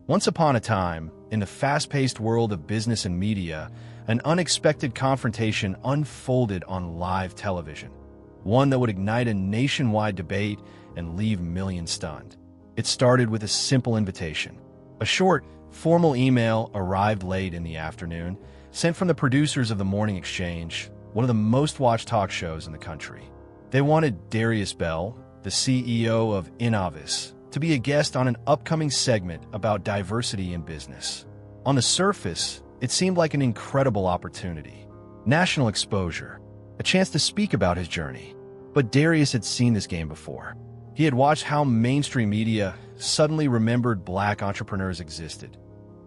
Once upon a time, in the fast-paced world of business and media, an unexpected confrontation unfolded on live television, one that would ignite a nationwide debate and leave millions stunned. It started with a simple invitation. A short, formal email arrived late in the afternoon, sent from the producers of The Morning Exchange, one of the most-watched talk shows in the country. They wanted Darius Bell, the CEO of Innovis, to be a guest on an upcoming segment about diversity in business. On the surface, it seemed like an incredible opportunity. National exposure, a chance to speak about his journey. But Darius had seen this game before. He had watched how mainstream media suddenly remembered Black entrepreneurs existed,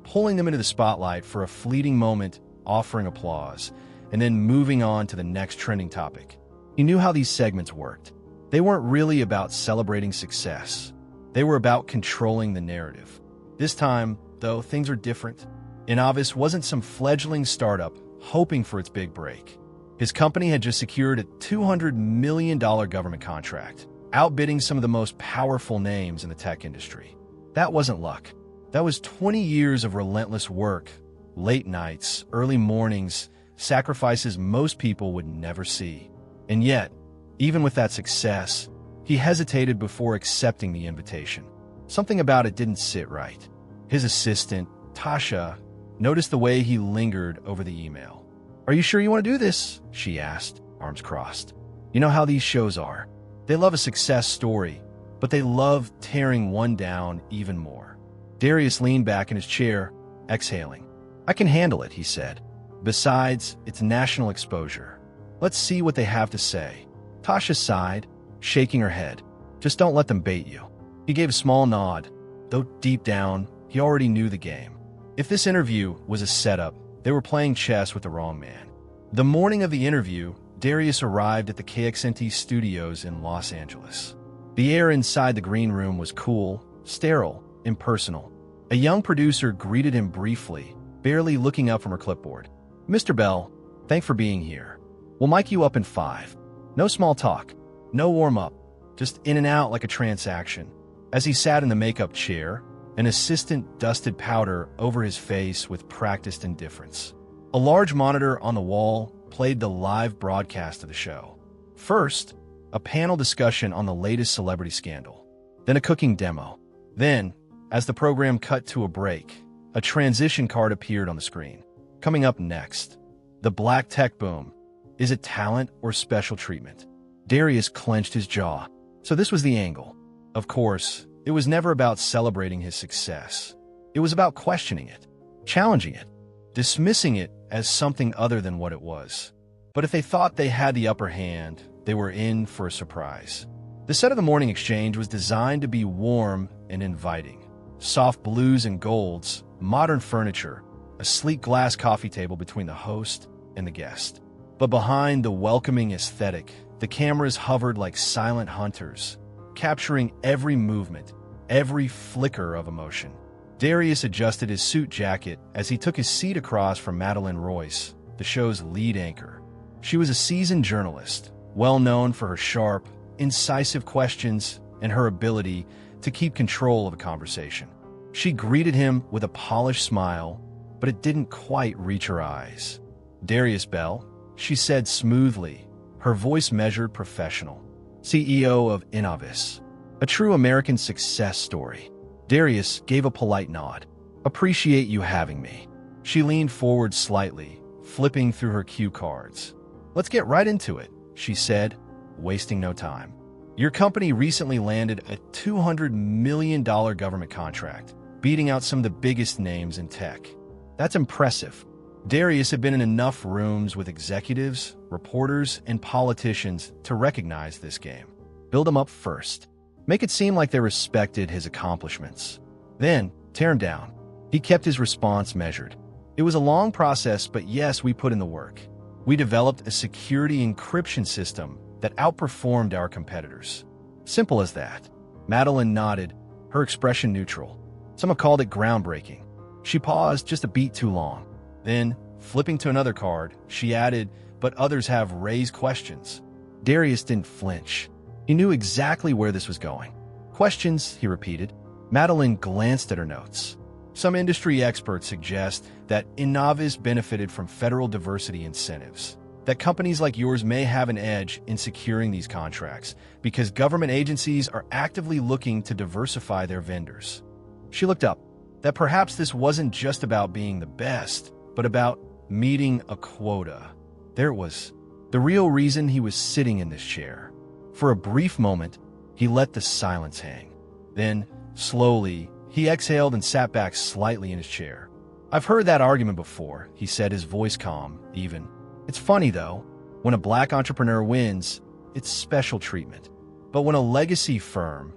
pulling them into the spotlight for a fleeting moment, offering applause, and then moving on to the next trending topic. He knew how these segments worked. They weren't really about celebrating success. They were about controlling the narrative. This time, though, things are different. Innovis wasn't some fledgling startup hoping for its big break. His company had just secured a $200 million government contract, outbidding some of the most powerful names in the tech industry. That wasn't luck. That was 20 years of relentless work, late nights, early mornings, sacrifices most people would never see. And yet, even with that success, he hesitated before accepting the invitation. Something about it didn't sit right. His assistant, Tasha, noticed the way he lingered over the email. "Are you sure you want to do this?" she asked, arms crossed. "You know how these shows are. They love a success story, but they love tearing one down even more." Darius leaned back in his chair, exhaling. "I can handle it," he said. "Besides, it's national exposure. Let's see what they have to say." Tasha sighed, shaking her head. "Just don't let them bait you." He gave a small nod, though deep down, he already knew the game. If this interview was a setup, they were playing chess with the wrong man. The morning of the interview, Darius arrived at the KXNT studios in Los Angeles. The air inside the green room was cool, sterile, impersonal. A young producer greeted him briefly, barely looking up from her clipboard. "Mr. Bell, thanks for being here. We'll mic you up in 5. No small talk, no warm-up, just in and out like a transaction." As he sat in the makeup chair, an assistant dusted powder over his face with practiced indifference. A large monitor on the wall played the live broadcast of the show. First, a panel discussion on the latest celebrity scandal. Then a cooking demo. Then, as the program cut to a break, a transition card appeared on the screen. Coming up next, the black tech boom. Is it talent or special treatment? Darius clenched his jaw. So this was the angle. Of course, it was never about celebrating his success. It was about questioning it, challenging it, dismissing it as something other than what it was. But if they thought they had the upper hand, they were in for a surprise. The set of The Morning Exchange was designed to be warm and inviting. Soft blues and golds, modern furniture, a sleek glass coffee table between the host and the guest. But behind the welcoming aesthetic, the cameras hovered like silent hunters, capturing every movement, every flicker of emotion. Darius adjusted his suit jacket as he took his seat across from Madeline Royce, the show's lead anchor. She was a seasoned journalist, well known for her sharp, incisive questions and her ability to keep control of a conversation. She greeted him with a polished smile, but it didn't quite reach her eyes. "Darius Bell," she said smoothly, her voice measured professional. "CEO of Innovis, a true American success story." Darius gave a polite nod. "Appreciate you having me." She leaned forward slightly, flipping through her cue cards. "Let's get right into it," she said, wasting no time. "Your company recently landed a $200 million government contract, beating out some of the biggest names in tech. That's impressive." Darius had been in enough rooms with executives, reporters, and politicians to recognize this game. Build them up first. Make it seem like they respected his accomplishments. Then, tear him down. He kept his response measured. "It was a long process, but yes, we put in the work. We developed a security encryption system that outperformed our competitors. Simple as that." Madeline nodded, her expression neutral. "Some have called it groundbreaking." She paused just a beat too long. Then, flipping to another card, she added, "But others have raised questions." Darius didn't flinch. He knew exactly where this was going. "Questions," he repeated. Madeline glanced at her notes. Some industry experts suggest that Innovis benefited from federal diversity incentives, that companies like yours may have an edge in securing these contracts because government agencies are actively looking to diversify their vendors. She looked up, that perhaps this wasn't just about being the best, but about meeting a quota. There it was, the real reason he was sitting in this chair. For a brief moment, he let the silence hang. Then, slowly, he exhaled and sat back slightly in his chair. "I've heard that argument before," he said, his voice calm, even. "It's funny, though. When a black entrepreneur wins, it's special treatment. But when a legacy firm,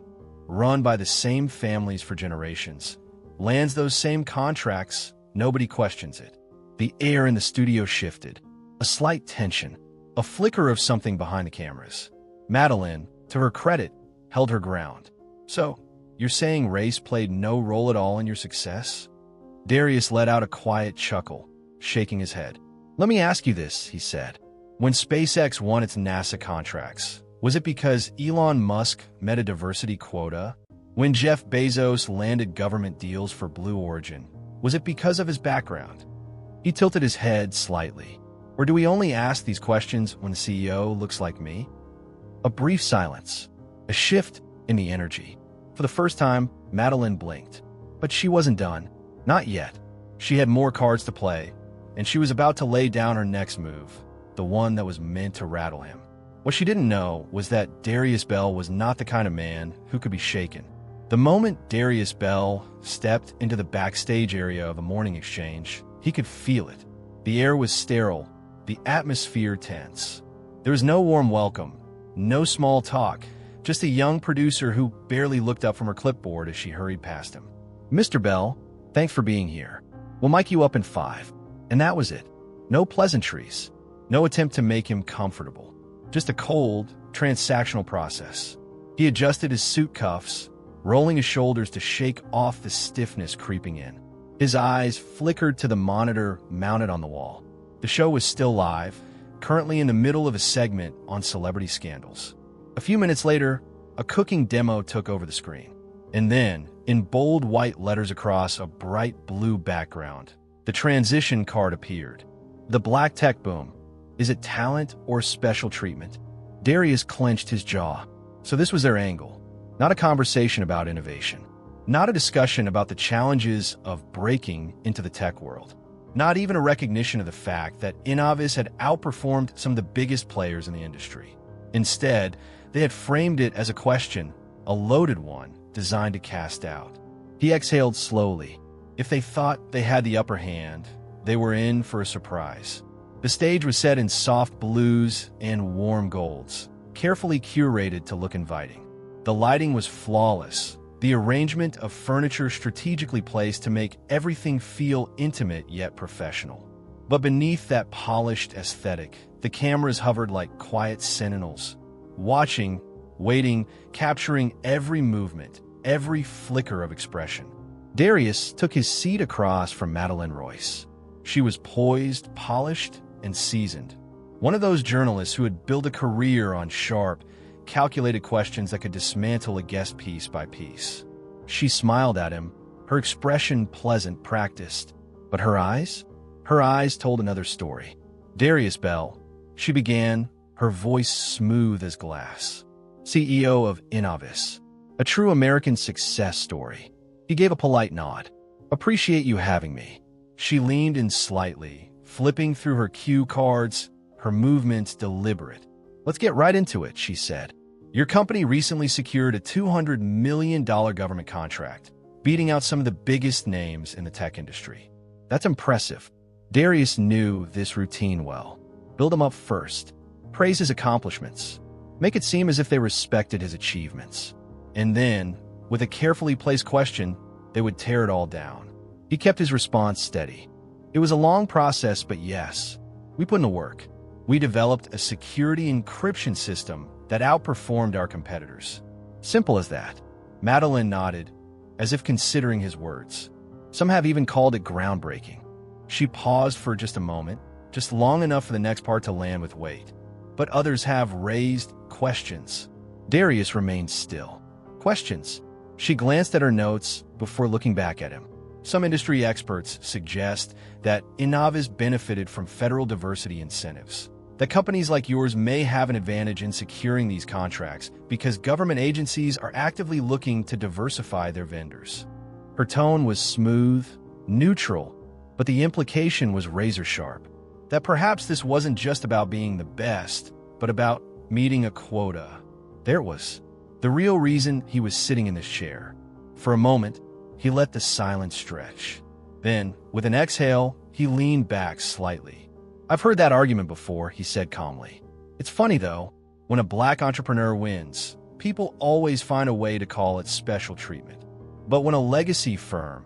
run by the same families for generations, lands those same contracts, nobody questions it." The air in the studio shifted. A slight tension, a flicker of something behind the cameras. Madeline, to her credit, held her ground. "So, you're saying race played no role at all in your success?" Darius let out a quiet chuckle, shaking his head. "Let me ask you this," he said. "When SpaceX won its NASA contracts, was it because Elon Musk met a diversity quota? When Jeff Bezos landed government deals for Blue Origin, was it because of his background?" He tilted his head slightly. "Or do we only ask these questions when the CEO looks like me?" A brief silence, a shift in the energy. For the first time, Madeline blinked. But she wasn't done. Not yet. She had more cards to play, and she was about to lay down her next move, the one that was meant to rattle him. What she didn't know was that Darius Bell was not the kind of man who could be shaken. The moment Darius Bell stepped into the backstage area of a morning exchange, he could feel it. The air was sterile, the atmosphere tense. There was no warm welcome, no small talk, just a young producer who barely looked up from her clipboard as she hurried past him. "Mr. Bell, thanks for being here. We'll mic you up in 5. And that was it. No pleasantries, no attempt to make him comfortable. Just a cold, transactional process. He adjusted his suit cuffs, rolling his shoulders to shake off the stiffness creeping in. His eyes flickered to the monitor mounted on the wall. The show was still live, currently in the middle of a segment on celebrity scandals. A few minutes later, a cooking demo took over the screen. And then, in bold white letters across a bright blue background, the transition card appeared. The black tech boom. Is it talent or special treatment? Darius clenched his jaw. So this was their angle. Not a conversation about innovation. Not a discussion about the challenges of breaking into the tech world. Not even a recognition of the fact that Innovis had outperformed some of the biggest players in the industry. Instead, they had framed it as a question, a loaded one, designed to cast doubt. He exhaled slowly. If they thought they had the upper hand, they were in for a surprise. The stage was set in soft blues and warm golds, carefully curated to look inviting. The lighting was flawless, the arrangement of furniture strategically placed to make everything feel intimate yet professional. But beneath that polished aesthetic, the cameras hovered like quiet sentinels, watching, waiting, capturing every movement, every flicker of expression. Darius took his seat across from Madeline Royce. She was poised, polished, and seasoned. One of those journalists who had built a career on sharp, calculated questions that could dismantle a guest piece by piece. She smiled at him, her expression pleasant, practiced. But her eyes? Her eyes told another story. "Darius Bell," she began, her voice smooth as glass. "CEO of Innovis. A true American success story." He gave a polite nod. "Appreciate you having me." She leaned in slightly, flipping through her cue cards, her movements deliberate. "Let's get right into it," she said. "Your company recently secured a $200 million government contract, beating out some of the biggest names in the tech industry. That's impressive." Darius knew this routine well. Build him up first. Praise his accomplishments. Make it seem as if they respected his achievements. And then, with a carefully placed question, they would tear it all down. He kept his response steady. "It was a long process, but yes, we put in the work. We developed a security encryption system that outperformed our competitors. Simple as that." Madeline nodded, as if considering his words. Some have even called it groundbreaking. She paused for just a moment, just long enough for the next part to land with weight. But others have raised questions. Darius remained still. Questions. She glanced at her notes before looking back at him. Some industry experts suggest that Innovis benefited from federal diversity incentives, that companies like yours may have an advantage in securing these contracts because government agencies are actively looking to diversify their vendors. Her tone was smooth, neutral, but the implication was razor-sharp, that perhaps this wasn't just about being the best, but about meeting a quota. There it was, the real reason he was sitting in this chair. For a moment, he let the silence stretch. Then, with an exhale, he leaned back slightly. "I've heard that argument before," he said calmly. "It's funny, though. When a black entrepreneur wins, people always find a way to call it special treatment. But when a legacy firm,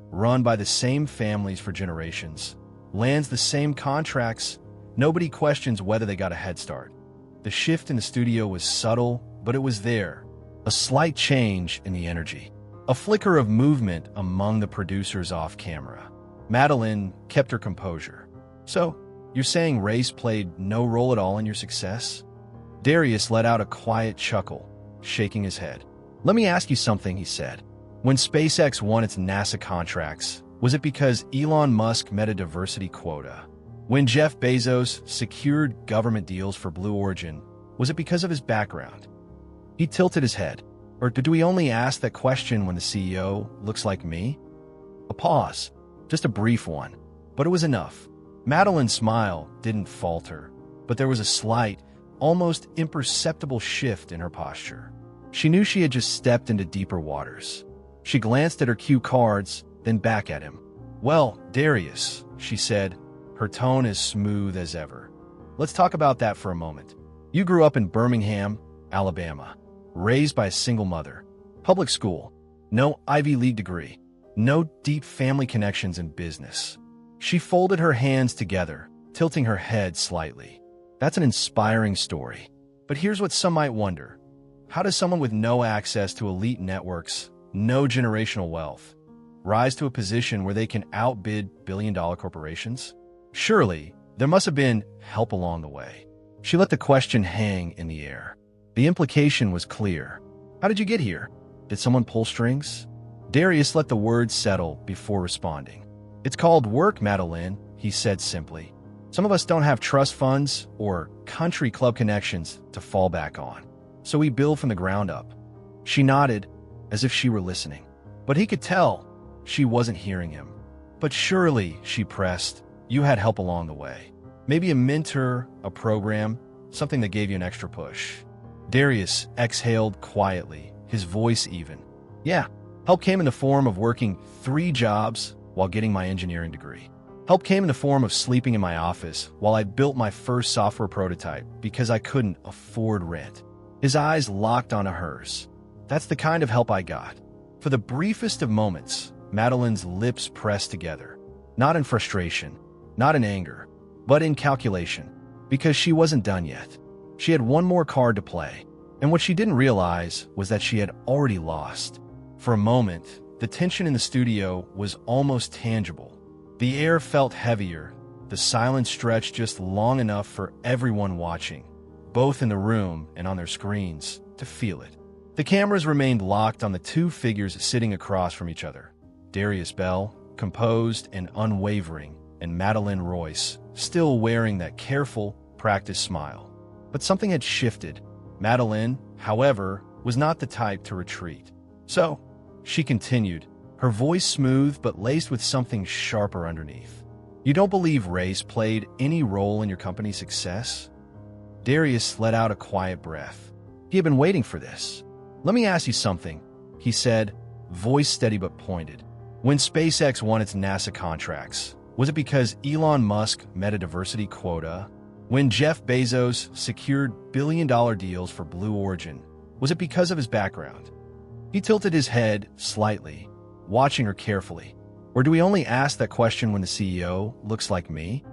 run by the same families for generations, lands the same contracts, nobody questions whether they got a head start." The shift in the studio was subtle, but it was there. A slight change in the energy. A flicker of movement among the producers off camera. Madeline kept her composure. "So, you're saying race played no role at all in your success?" Darius let out a quiet chuckle, shaking his head. "Let me ask you something," he said. "When SpaceX won its NASA contracts, was it because Elon Musk met a diversity quota? When Jeff Bezos secured government deals for Blue Origin, was it because of his background?" He tilted his head. "Or do we only ask that question when the CEO looks like me?" A pause, just a brief one, but it was enough. Madeline's smile didn't falter, but there was a slight, almost imperceptible shift in her posture. She knew she had just stepped into deeper waters. She glanced at her cue cards, then back at him. "Well, Darius," she said, her tone as smooth as ever. "Let's talk about that for a moment. You grew up in Birmingham, Alabama, raised by a single mother. Public school, no Ivy League degree, no deep family connections in business." She folded her hands together, tilting her head slightly. "That's an inspiring story. But here's what some might wonder. How does someone with no access to elite networks, no generational wealth, rise to a position where they can outbid billion-dollar corporations? Surely, there must have been help along the way." She let the question hang in the air. The implication was clear. "How did you get here? Did someone pull strings?" Darius let the words settle before responding. "It's called work, Madeline," he said simply. "Some of us don't have trust funds or country club connections to fall back on, so we build from the ground up." She nodded, as if she were listening. But he could tell she wasn't hearing him. "But surely," she pressed, "you had help along the way. Maybe a mentor, a program, something that gave you an extra push." Darius exhaled quietly, his voice even. "Yeah, help came in the form of working 3 jobs while getting my engineering degree. Help came in the form of sleeping in my office while I built my first software prototype because I couldn't afford rent." His eyes locked onto hers. "That's the kind of help I got." For the briefest of moments, Madeline's lips pressed together. Not in frustration, not in anger, but in calculation, because she wasn't done yet. She had one more card to play, and what she didn't realize was that she had already lost. For a moment, the tension in the studio was almost tangible. The air felt heavier, the silence stretched just long enough for everyone watching, both in the room and on their screens, to feel it. The cameras remained locked on the 2 figures sitting across from each other. Darius Bell, composed and unwavering, and Madeline Royce, still wearing that careful, practiced smile. But something had shifted. Madeline, however, was not the type to retreat. "So," she continued, her voice smooth but laced with something sharper underneath, "you don't believe race played any role in your company's success?" Darius let out a quiet breath. He had been waiting for this. "Let me ask you something," he said, voice steady but pointed. "When SpaceX won its NASA contracts, was it because Elon Musk met a diversity quota? When Jeff Bezos secured billion-dollar deals for Blue Origin, was it because of his background?" He tilted his head slightly, watching her carefully. "Or do we only ask that question when the CEO looks like me?"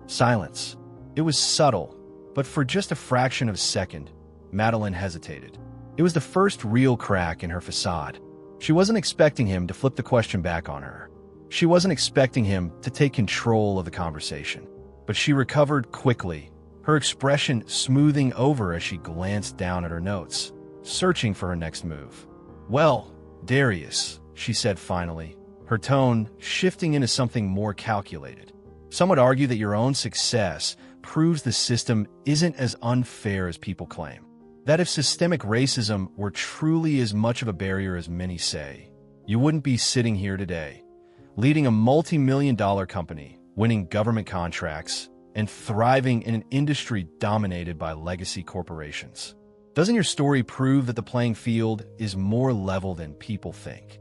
Silence. It was subtle, but for just a fraction of a second, Madeline hesitated. It was the first real crack in her facade. She wasn't expecting him to flip the question back on her. She wasn't expecting him to take control of the conversation. But she recovered quickly, her expression smoothing over as she glanced down at her notes, searching for her next move. "Well, Darius," she said finally, her tone shifting into something more calculated. Some would argue that your own success proves the system isn't as unfair as people claim. That if systemic racism were truly as much of a barrier as many say, you wouldn't be sitting here today, leading a multi-million-dollar company, winning government contracts, and thriving in an industry dominated by legacy corporations. Doesn't your story prove that the playing field is more level than people think?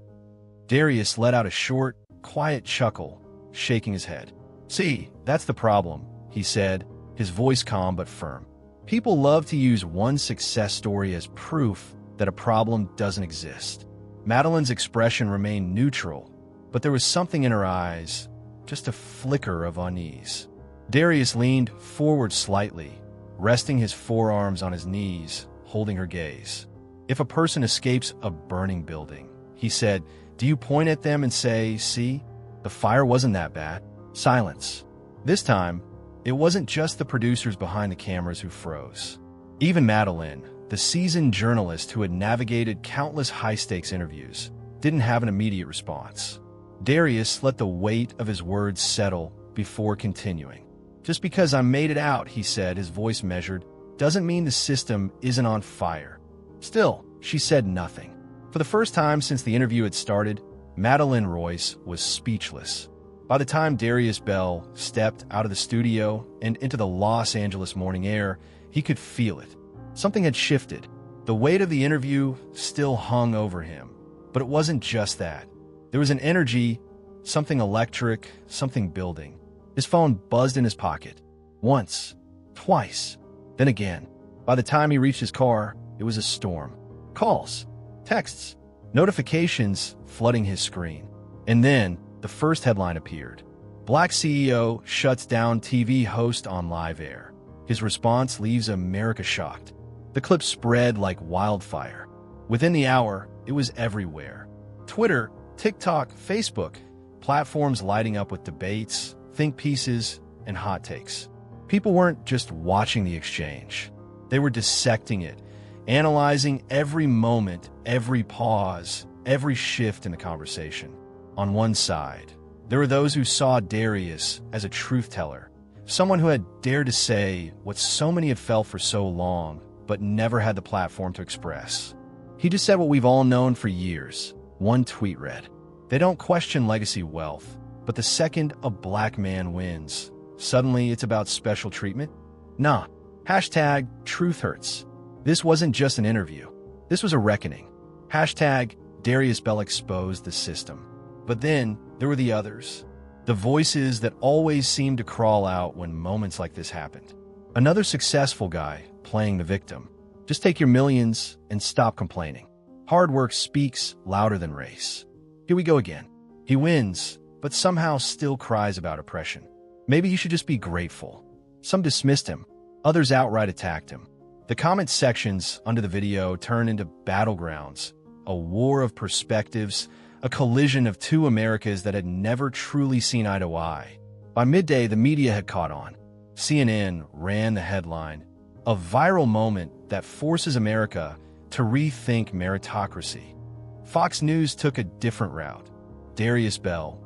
Darius let out a short, quiet chuckle, shaking his head. See, that's the problem, he said, his voice calm but firm. People love to use one success story as proof that a problem doesn't exist. Madeline's expression remained neutral, but there was something in her eyes, just a flicker of unease. Darius leaned forward slightly, resting his forearms on his knees, holding her gaze. If a person escapes a burning building, he said, do you point at them and say, see, the fire wasn't that bad? Silence. This time, it wasn't just the producers behind the cameras who froze. Even Madeline, the seasoned journalist who had navigated countless high-stakes interviews, didn't have an immediate response. Darius let the weight of his words settle before continuing. Just because I made it out, he said, his voice measured, doesn't mean the system isn't on fire. Still, she said nothing. For the first time since the interview had started, Madeline Royce was speechless. By the time Darius Bell stepped out of the studio and into the Los Angeles morning air, he could feel it. Something had shifted. The weight of the interview still hung over him. But it wasn't just that. There was an energy, something electric, something building. His phone buzzed in his pocket. Once, twice, then again. By the time he reached his car, it was a storm. Calls, texts, notifications flooding his screen. And then, the first headline appeared. Black CEO shuts down TV host on live air. His response leaves America shocked. The clip spread like wildfire. Within the hour, it was everywhere. Twitter, TikTok, Facebook, platforms lighting up with debates, think pieces, and hot takes. People weren't just watching the exchange. They were dissecting it, analyzing every moment, every pause, every shift in the conversation. On one side, there were those who saw Darius as a truth-teller, someone who had dared to say what so many had felt for so long, but never had the platform to express. He just said what we've all known for years. One tweet read, "They don't question legacy wealth, but the second a black man wins, suddenly it's about special treatment? Nah. Hashtag truth hurts." This wasn't just an interview. This was a reckoning. Hashtag Darius Bell exposed the system. But then there were the others. The voices that always seemed to crawl out when moments like this happened. Another successful guy playing the victim. Just take your millions and stop complaining. Hard work speaks louder than race. Here we go again. He wins, but somehow still cries about oppression. Maybe you should just be grateful. Some dismissed him. Others outright attacked him. The comment sections under the video turned into battlegrounds, a war of perspectives, a collision of two Americas that had never truly seen eye to eye. By midday, the media had caught on. CNN ran the headline, "A viral moment that forces America to rethink meritocracy." Fox News took a different route. Darius Bell,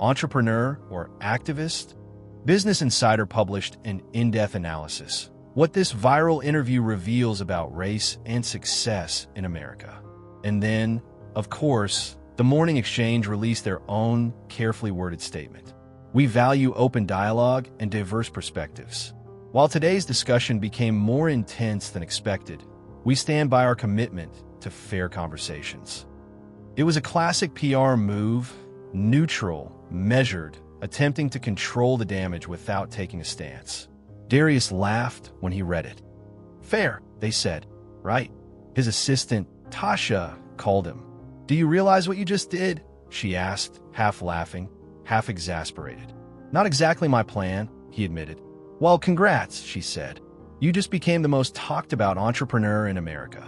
entrepreneur or activist? Business Insider published an in-depth analysis. What this viral interview reveals about race and success in America. And then, of course, the Morning Exchange released their own carefully worded statement. We value open dialogue and diverse perspectives. While today's discussion became more intense than expected, we stand by our commitment to fair conversations. It was a classic PR move, neutral, measured, attempting to control the damage without taking a stance. Darius laughed when he read it. "Fair," they said. "Right." His assistant, Tasha, called him. "Do you realize what you just did?" she asked, half laughing, half exasperated. "Not exactly my plan," he admitted. "Well, congrats," she said. "You just became the most talked about entrepreneur in America."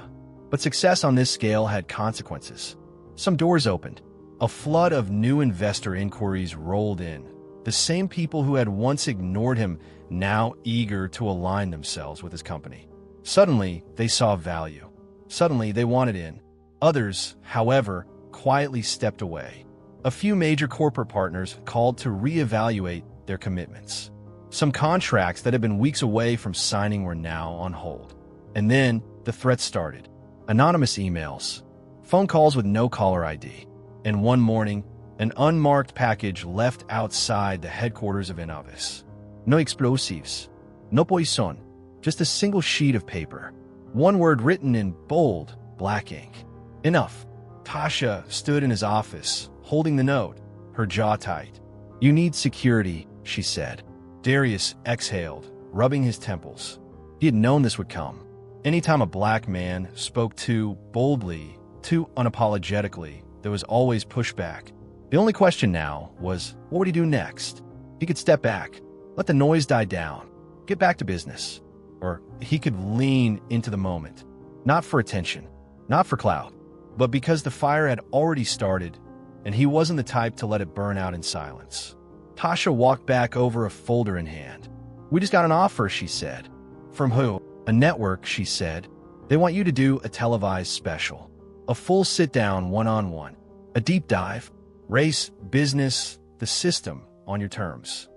But success on this scale had consequences. Some doors opened. A flood of new investor inquiries rolled in. The same people who had once ignored him now eager to align themselves with his company. Suddenly, they saw value. Suddenly, they wanted in. Others, however, quietly stepped away. A few major corporate partners called to reevaluate their commitments. Some contracts that had been weeks away from signing were now on hold. And then the threats started. Anonymous emails, phone calls with no caller ID, and one morning, an unmarked package left outside the headquarters of Innovis. No explosives, no poison, just a single sheet of paper. One word written in bold, black ink. Enough. Tasha stood in his office, holding the note, her jaw tight. You need security, she said. Darius exhaled, rubbing his temples. He had known this would come. Anytime a black man spoke too boldly, too unapologetically, there was always pushback. The only question now was, what would he do next? He could step back, let the noise die down, get back to business. Or he could lean into the moment, not for attention, not for clout, but because the fire had already started, and he wasn't the type to let it burn out in silence. Tasha walked back over a folder in hand. We just got an offer, she said. From who? A network, she said. They want you to do a televised special. A full sit-down one-on-one. A deep dive. Race, business, the system, on your terms.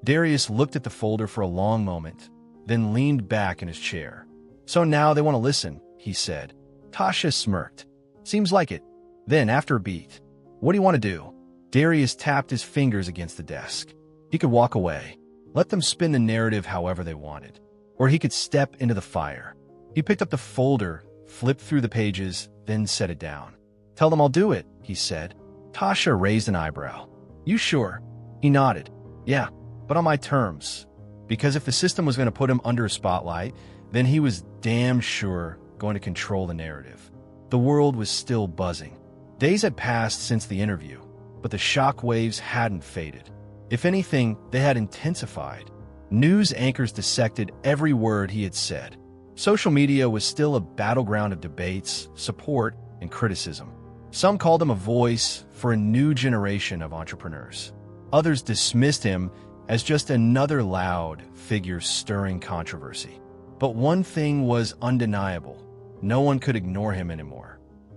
Darius looked at the folder for a long moment, then leaned back in his chair. So now they want to listen, he said. Tasha smirked. Seems like it. Then, after a beat, what do you want to do? Darius tapped his fingers against the desk. He could walk away, let them spin the narrative however they wanted. Or he could step into the fire. He picked up the folder, flipped through the pages, then set it down. Tell them I'll do it, he said. Tasha raised an eyebrow. You sure? He nodded. Yeah, but on my terms. Because if the system was going to put him under a spotlight, then he was damn sure going to control the narrative. The world was still buzzing. Days had passed since the interview, but the shock waves hadn't faded. If anything, they had intensified. News anchors dissected every word he had said. Social media was still a battleground of debates, support, and criticism. Some called him a voice for a new generation of entrepreneurs. Others dismissed him as just another loud figure stirring controversy. But one thing was undeniable. No one could ignore him anymore.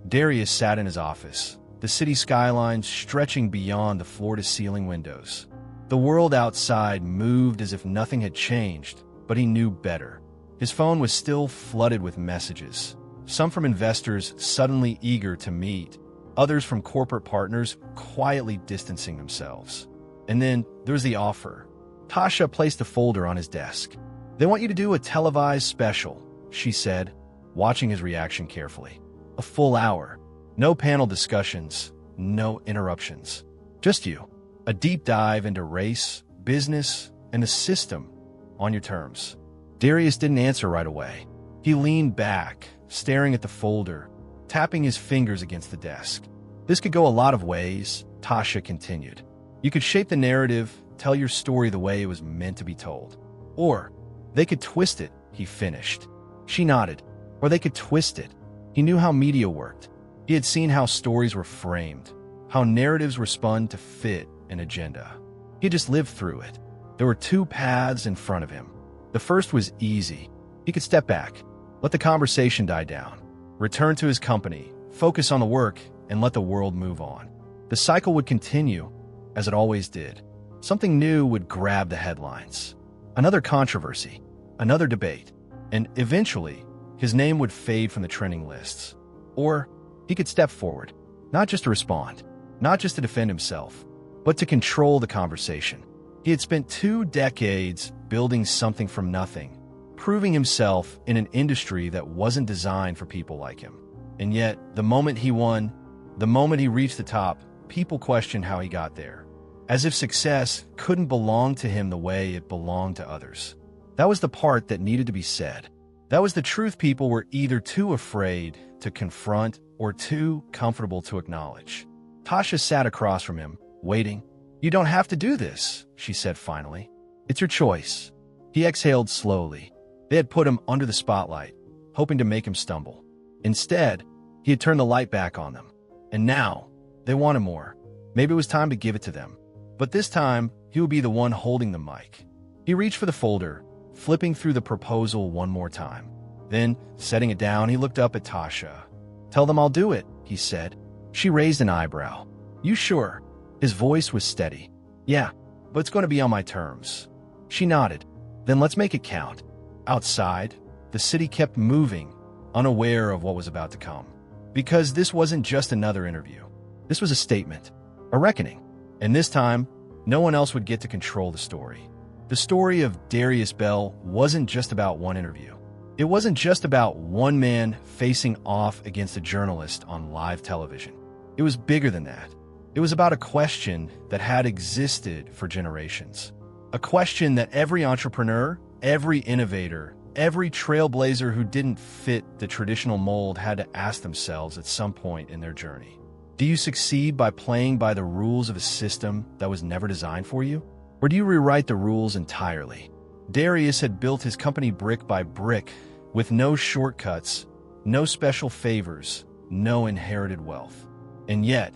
Darius sat in his office, the city skyline stretching beyond the floor-to-ceiling windows. The world outside moved as if nothing had changed, but he knew better. His phone was still flooded with messages, some from investors suddenly eager to meet, others from corporate partners quietly distancing themselves. And then there was the offer. Tasha placed a folder on his desk. They want you to do a televised special, she said, watching his reaction carefully. A full hour. No panel discussions, no interruptions. Just you. A deep dive into race, business, and the system on your terms. Darius didn't answer right away. He leaned back, staring at the folder, tapping his fingers against the desk. This could go a lot of ways, Tasha continued. You could shape the narrative, tell your story the way it was meant to be told. Or they could twist it, he finished. She nodded. Or they could twist it. He knew how media worked. He had seen how stories were framed, how narratives were spun to fit an agenda. He had just lived through it. There were two paths in front of him. The first was easy. He could step back, let the conversation die down, return to his company, focus on the work, and let the world move on. The cycle would continue, as it always did. Something new would grab the headlines. Another controversy, another debate, and eventually, his name would fade from the trending lists. Or he could step forward, not just to respond, not just to defend himself, but to control the conversation. He had spent 2 decades building something from nothing, proving himself in an industry that wasn't designed for people like him. And yet, the moment he won, the moment he reached the top, people questioned how he got there, as if success couldn't belong to him the way it belonged to others. That was the part that needed to be said. That was the truth people were either too afraid to confront or too comfortable to acknowledge. Tasha sat across from him, waiting. You don't have to do this, she said finally. It's your choice. He exhaled slowly. They had put him under the spotlight, hoping to make him stumble. Instead, he had turned the light back on them. And now, they wanted more. Maybe it was time to give it to them. But this time, he would be the one holding the mic. He reached for the folder, flipping through the proposal one more time. Then, setting it down, he looked up at Tasha. Tell them I'll do it, he said. She raised an eyebrow. You sure? His voice was steady. "Yeah, but it's going to be on my terms." She nodded. "Then let's make it count." Outside, the city kept moving, unaware of what was about to come. Because this wasn't just another interview. This was a statement, a reckoning. And this time, no one else would get to control the story. The story of Darius Bell wasn't just about one interview. It wasn't just about one man facing off against a journalist on live television. It was bigger than that. It was about a question that had existed for generations. A question that every entrepreneur, every innovator, every trailblazer who didn't fit the traditional mold had to ask themselves at some point in their journey. Do you succeed by playing by the rules of a system that was never designed for you? Or do you rewrite the rules entirely? Darius had built his company brick by brick, with no shortcuts, no special favors, no inherited wealth. And yet,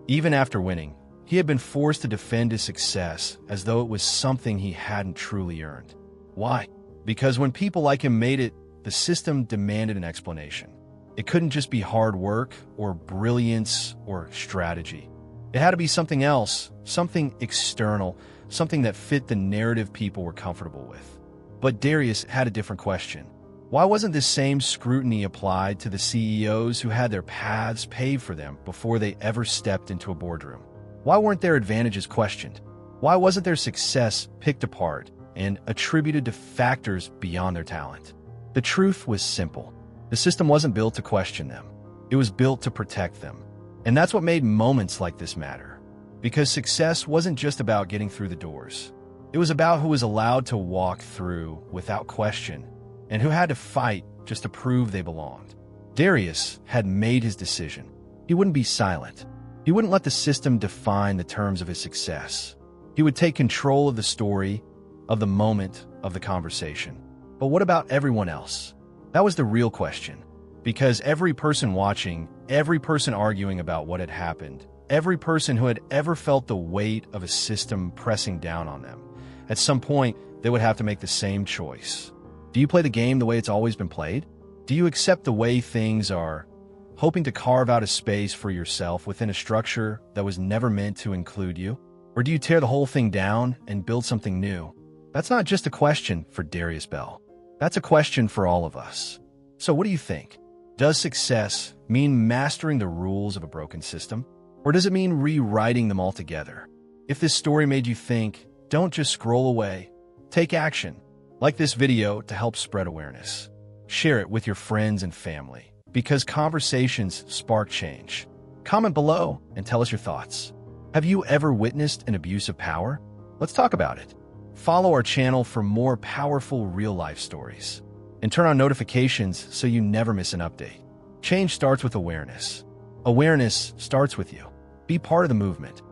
even after winning, he had been forced to defend his success as though it was something he hadn't truly earned. Why? Because when people like him made it, the system demanded an explanation. It couldn't just be hard work or brilliance or strategy. It had to be something else, something external, something that fit the narrative people were comfortable with. But Darius had a different question. Why wasn't this same scrutiny applied to the CEOs who had their paths paved for them before they ever stepped into a boardroom? Why weren't their advantages questioned? Why wasn't their success picked apart and attributed to factors beyond their talent? The truth was simple. The system wasn't built to question them. It was built to protect them. And that's what made moments like this matter. Because success wasn't just about getting through the doors. It was about who was allowed to walk through without question and who had to fight just to prove they belonged. Darius had made his decision. He wouldn't be silent. He wouldn't let the system define the terms of his success. He would take control of the story, of the moment, of the conversation. But what about everyone else? That was the real question. Because every person watching, every person arguing about what had happened, every person who had ever felt the weight of a system pressing down on them, at some point, they would have to make the same choice. Do you play the game the way it's always been played? Do you accept the way things are, hoping to carve out a space for yourself within a structure that was never meant to include you? Or do you tear the whole thing down and build something new? That's not just a question for Darius Bell. That's a question for all of us. So what do you think? Does success mean mastering the rules of a broken system? Or does it mean rewriting them altogether? If this story made you think, don't just scroll away. Take action. Like this video to help spread awareness. Share it with your friends and family, because conversations spark change. Comment below and tell us your thoughts. Have you ever witnessed an abuse of power? Let's talk about it. Follow our channel for more powerful real-life stories. And turn on notifications so you never miss an update. Change starts with awareness. Awareness starts with you. Be part of the movement.